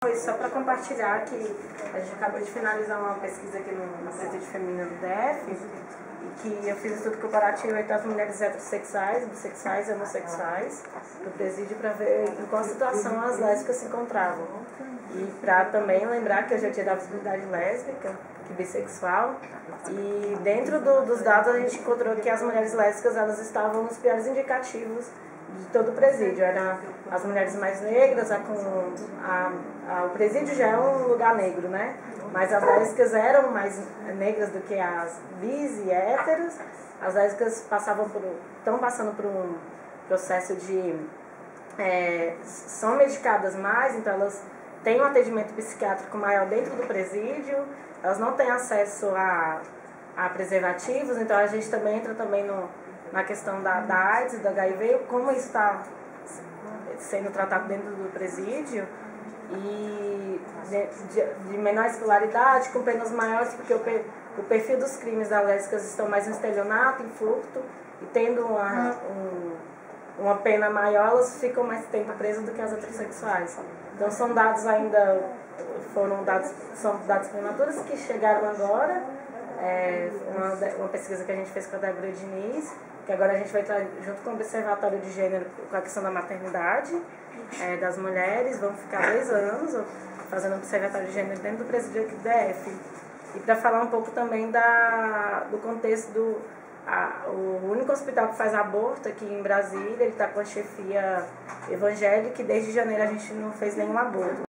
Só para compartilhar que a gente acabou de finalizar uma pesquisa aqui no Presídio Feminino do DF e que eu fiz um estudo comparativo entre as mulheres heterossexuais, bissexuais e homossexuais do presídio para ver em qual situação as lésbicas se encontravam. E para também lembrar que eu já tinha da visibilidade lésbica, que bissexual, e dentro dos dados a gente encontrou que as mulheres lésbicas elas estavam nos piores indicativos de todo o presídio. Eram as mulheres mais negras, o presídio já é um lugar negro, né? Mas as lésbicas eram mais negras do que as bis e héteros. As lésbicas estão passando por um processo de... são medicadas mais, então elas têm um atendimento psiquiátrico maior dentro do presídio, elas não têm acesso a preservativos, então a gente também entra na questão da AIDS e do HIV, como isso está sendo tratado dentro do presídio, e de menor escolaridade, com penas maiores, porque o perfil dos crimes das lésbicas estão mais no estelionato, em furto, e tendo uma pena maior, elas ficam mais tempo presas do que as heterossexuais. Então são dados são dados prematuros que chegaram agora, uma pesquisa que a gente fez com a Débora Diniz, que agora a gente vai estar junto com o Observatório de Gênero com a questão da maternidade das mulheres. Vamos ficar 2 anos fazendo Observatório de Gênero dentro do presídio aqui do DF. E para falar um pouco também do contexto o único hospital que faz aborto aqui em Brasília, ele está com a chefia evangélica e desde janeiro a gente não fez nenhum aborto.